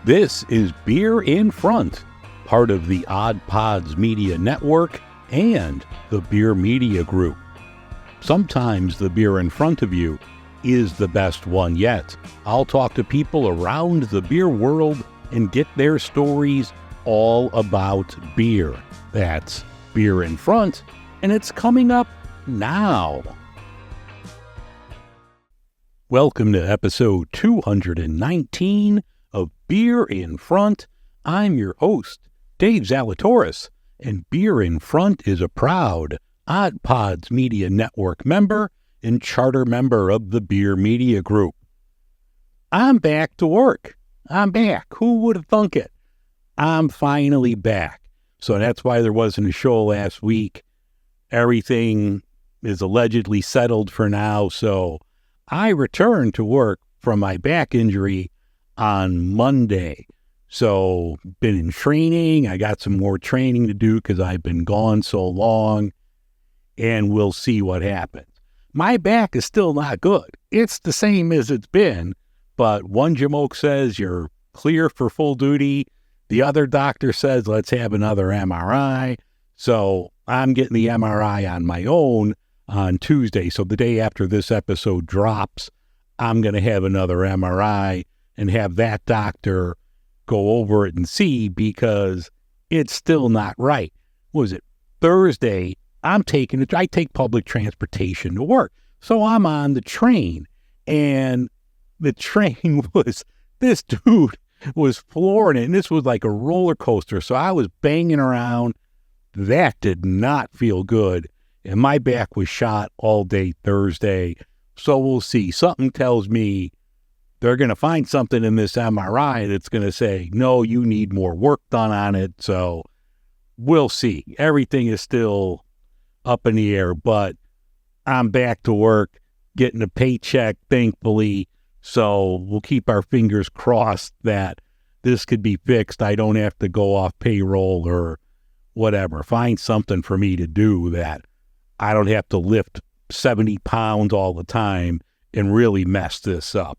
This is Beer in Front, part of the Odd Pods Media Network and the Beer Media Group. Sometimes the beer in front of you is the best one yet. I'll talk to people around the beer world and get their stories all about beer. That's Beer in Front, and it's coming up now. Welcome to episode 219 of Beer in Front. I'm your host, Dave Zalatoris, and Beer in Front is a proud Odd Pods Media Network member and charter member of the Beer Media Group. I'm back to work. I'm back. Who would have thunk it? I'm finally back. So that's why there wasn't a show last week. Everything is allegedly settled for now, so I returned to work from my back injury on Monday. So, been in training. I got some more training to do because I've been gone so long, and we'll see what happens. My back is still not good. It's the same as it's been, but one jamoke says you're clear for full duty. The other doctor says, let's have another MRI. So, I'm getting the MRI on my own on Tuesday. So, the day after this episode drops, I'm going to have another MRI and have that doctor go over it and see, because it's still not right. What was it? Thursday, I take public transportation to work. So I'm on the train, and the train this dude was flooring it, and this was like a roller coaster. So I was banging around. That did not feel good. And my back was shot all day Thursday. So we'll see. Something tells me they're going to find something in this MRI that's going to say, no, you need more work done on it. So we'll see. Everything is still up in the air, but I'm back to work, getting a paycheck, thankfully. So we'll keep our fingers crossed that this could be fixed. I don't have to go off payroll or whatever. Find something for me to do that I don't have to lift 70 pounds all the time and really mess this up.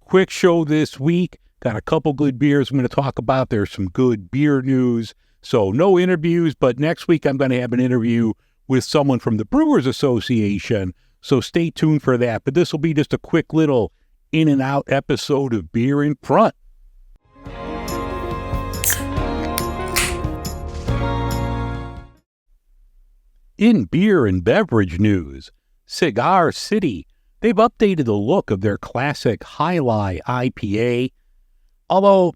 Quick show this week. Got a couple good beers I'm going to talk about. There's some good beer news. So no interviews, but next week I'm going to have an interview with someone from the Brewers Association. So stay tuned for that. But this will be just a quick little in and out episode of Beer in Front. In beer and beverage news, Cigar City, they've updated the look of their classic Jai Alai IPA. Although,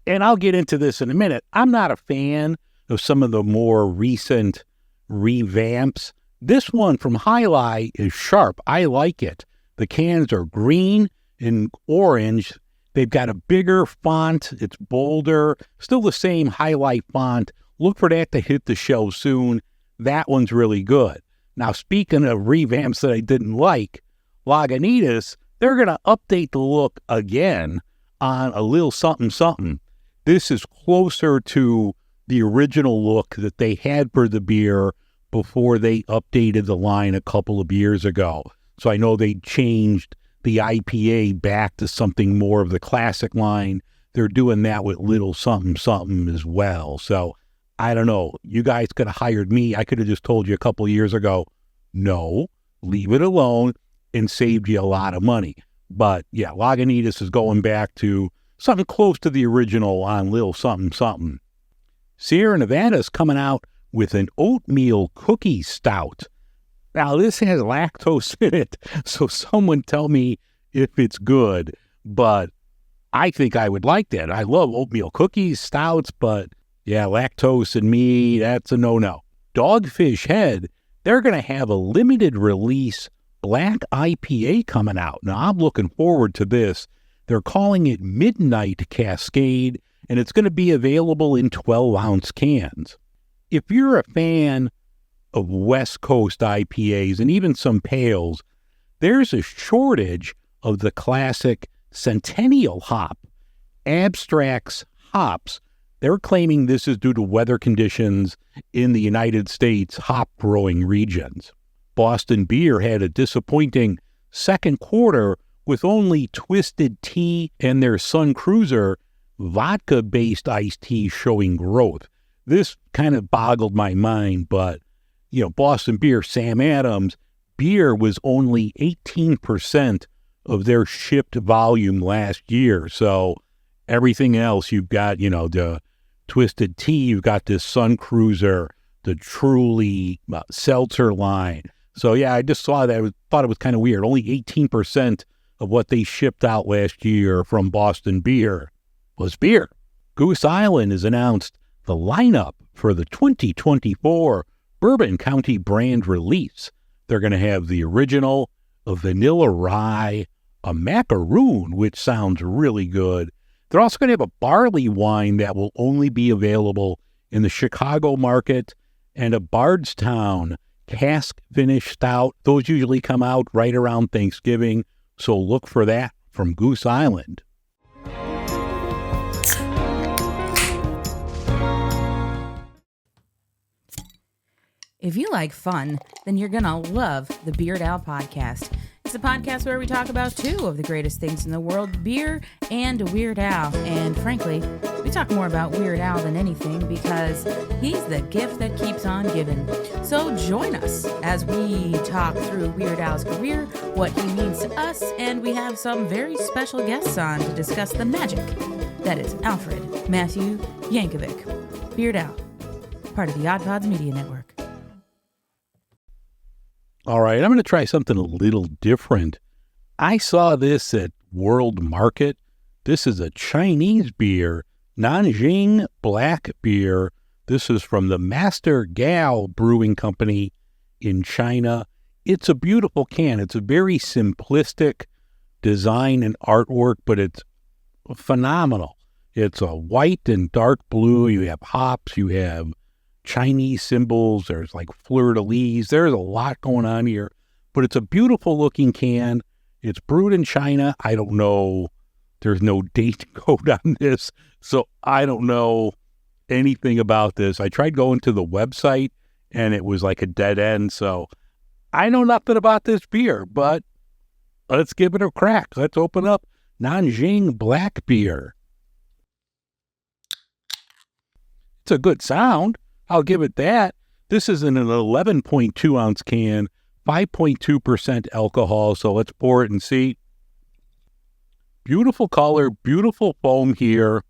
and I'll get into this in a minute, I'm not a fan of some of the more recent revamps. This one from Jai Alai is sharp. I like it. The cans are green and orange. They've got a bigger font. It's bolder. Still the same Jai Alai font. Look for that to hit the shelves soon. That one's really good. Now, speaking of revamps that I didn't like, Lagunitas, they're going to update the look again on a little something something. This is closer to the original look that they had for the beer before they updated the line a couple of years ago. So I know they changed the IPA back to something more of the classic line. They're doing that with little something something as well. So I don't know. You guys could have hired me. I could have just told you a couple of years ago, no, leave it alone, and saved you a lot of money. But yeah, Lagunitas is going back to something close to the original on little something something. Sierra Nevada is coming out with an oatmeal cookie stout. Now, this has lactose in it, so someone tell me if it's good, but I think I would like that. I love oatmeal cookies, stouts, but yeah, lactose in me, that's a no-no. Dogfish Head, they're going to have a limited release black IPA coming out. Now, I'm looking forward to this. They're calling it Midnight Cascade, and it's going to be available in 12-ounce cans. If you're a fan of West Coast IPAs and even some pales, there's a shortage of the classic Centennial hop, Abstracts hops. They're claiming this is due to weather conditions in the United States hop growing regions. Boston Beer had a disappointing second quarter with only Twisted Tea and their Sun Cruiser vodka-based iced tea showing growth. This kind of boggled my mind, but, Boston Beer, Sam Adams, beer was only 18% of their shipped volume last year. So everything else, you've got, the Twisted Tea, you've got this Sun Cruiser, the Truly seltzer line. So, yeah, I just saw that. Thought it was kind of weird. Only 18% of what they shipped out last year from Boston Beer was beer. Goose Island has announced the lineup for the 2024 Bourbon County brand release. They're going to have the original, a vanilla rye, a macaroon, which sounds really good. They're also going to have a barley wine that will only be available in the Chicago market, and a Bardstown cask finish stout. Those usually come out right around Thanksgiving, so look for that from Goose Island. If you like fun, then you're going to love the Beard Owl podcast. It's a podcast where we talk about two of the greatest things in the world, beer and Weird Al. And frankly, we talk more about Weird Al than anything because he's the gift that keeps on giving. So join us as we talk through Weird Al's career, what he means to us, and we have some very special guests on to discuss the magic that is Alfred Matthew Yankovic. Beard Al, part of the Odd Pods Media Network. All right, I'm going to try something a little different. I saw this at World Market. This is a Chinese beer, Nanjing Black Beer. This is from the Master Gao Brewing Company in China. It's a beautiful can. It's a very simplistic design and artwork, but it's phenomenal. It's a white and dark blue. You have hops. You have Chinese symbols. There's like fleur-de-lis. There's a lot going on here, but it's a beautiful looking can. It's brewed in China. I don't know. There's no date code on this, so I don't know anything about this. I tried going to the website and it was like a dead end, so I know nothing about this beer, but let's give it a crack. Let's open up Nanjing Black Beer. It's a good sound. I'll give it that. This is in an 11.2 ounce can, 5.2% alcohol, so let's pour it and see. Beautiful color, beautiful foam here.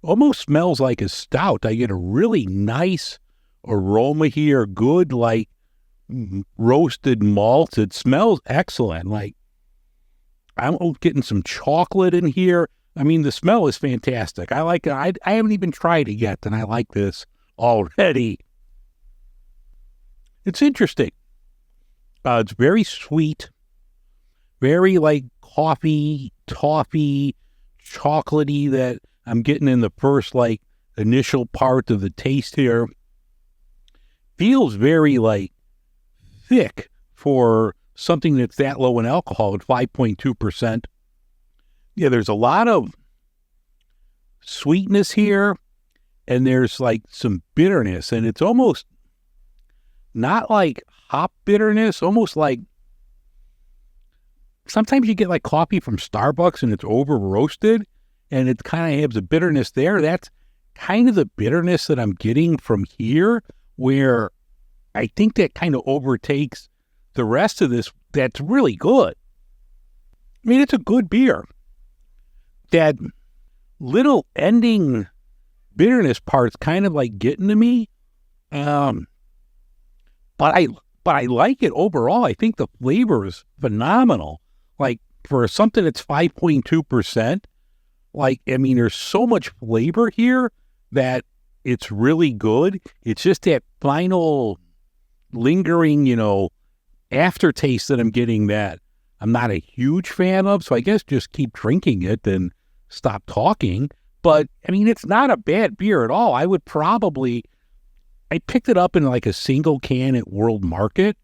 Almost smells like a stout. I get a really nice aroma here, good like roasted malts. It smells excellent. Like I'm getting some chocolate in here. I mean, the smell is fantastic. I like it. I haven't even tried it yet, and I like this already. It's interesting. It's very sweet, very like coffee, toffee, chocolatey that I'm getting in the first like initial part of the taste here. Feels very like thick for something that's that low in alcohol at 5.2%. Yeah, there's a lot of sweetness here. And there's like some bitterness, and it's almost not like hop bitterness, almost like sometimes you get like coffee from Starbucks and it's over roasted and it kind of has a bitterness there. That's kind of the bitterness that I'm getting from here, where I think that kind of overtakes the rest of this. That's really good. I mean, it's a good beer. That little ending bitterness part's kind of like getting to me, but I like it overall. I think the flavor is phenomenal. Like for something that's 5.2%, like I mean, there's so much flavor here that it's really good. It's just that final lingering, aftertaste that I'm getting that I'm not a huge fan of. So I guess just keep drinking it and stop talking. But, I mean, it's not a bad beer at all. I picked it up in like a single can at World Market.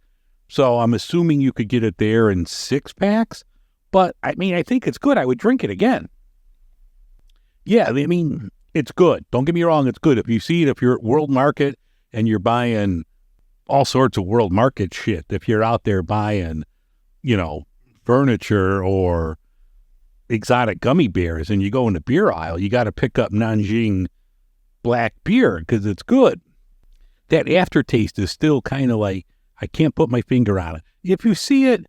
So I'm assuming you could get it there in 6-packs. But, I mean, I think it's good. I would drink it again. Yeah, I mean, it's good. Don't get me wrong. It's good. If you see it, if you're at World Market and you're buying all sorts of World Market shit, if you're out there buying, furniture or exotic gummy bears and you go in the beer aisle, you got to pick up Nanjing black beer because it's good. That aftertaste is still kind of like, I can't put my finger on it. If you see it,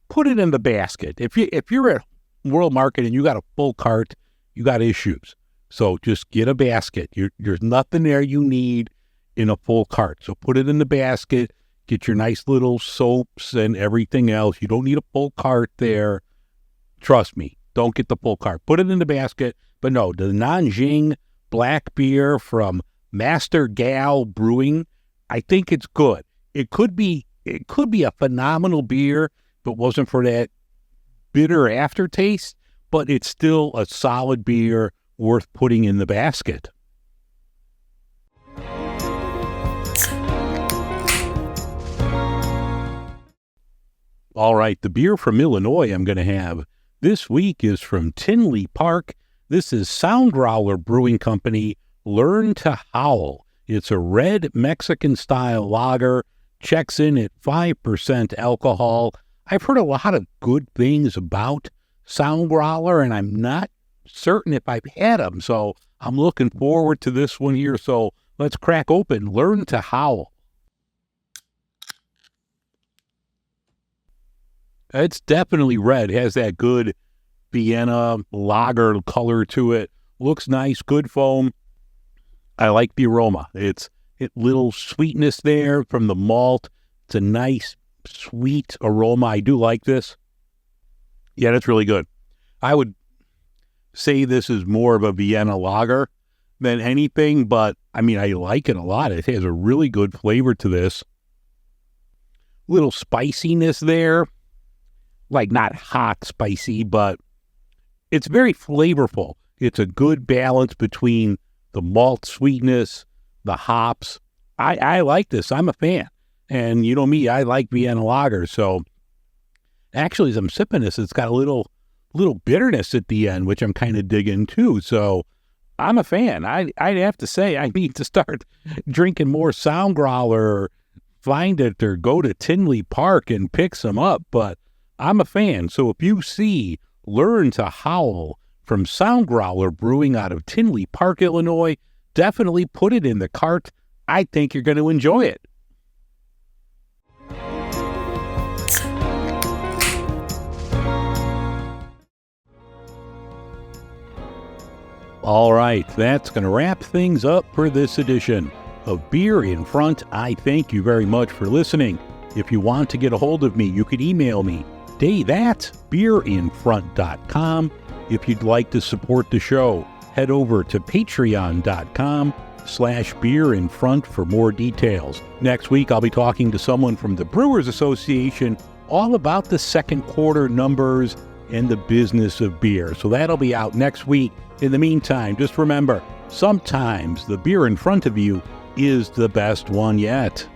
put it in the basket. If you're at World Market and you got a full cart, you got issues. So just get a basket. There's nothing there you need in a full cart. So put it in the basket, get your nice little soaps and everything else. You don't need a full cart there. Trust me, don't get the full cart. Put it in the basket. But no, the Nanjing black beer from Master Gal Brewing, I think it's good. It could be a phenomenal beer if it wasn't for that bitter aftertaste, but it's still a solid beer worth putting in the basket. All right, the beer from Illinois I'm going to have this week is from Tinley Park. This is Soundgrowler Brewing Company, Learn to Howl. It's a red Mexican-style lager, checks in at 5% alcohol. I've heard a lot of good things about Soundgrowler, and I'm not certain if I've had them, so I'm looking forward to this one here. So let's crack open Learn to Howl. It's definitely red. It has that good Vienna lager color to it. Looks nice, good foam. I like the aroma. It's little sweetness there from the malt. It's a nice, sweet aroma. I do like this. Yeah, that's really good. I would say this is more of a Vienna lager than anything, but I mean, I like it a lot. It has a really good flavor to this. Little spiciness there. Like not hot spicy, but it's very flavorful. It's a good balance between the malt sweetness, the hops. I like this. I'm a fan. And you know me, I like Vienna lager. So actually, as I'm sipping this, it's got a little bitterness at the end, which I'm kind of digging too. So I'm a fan. I'd have to say I need to start drinking more Soundgrowler, or find it, or go to Tinley Park and pick some up. But I'm a fan. So if you see Learn to Howl from Soundgrowler Brewing out of Tinley Park, Illinois, definitely put it in the cart. I think you're going to enjoy it. All right, that's going to wrap things up for this edition of Beer in Front. I thank you very much for listening. If you want to get a hold of me, you can email me, dave@beerinfront.com. If you'd like to support the show, head over to patreon.com/beerinfront for more details. Next week, I'll be talking to someone from the Brewers Association all about the second quarter numbers and the business of beer. So that'll be out next week. In the meantime, just remember, sometimes the beer in front of you is the best one yet.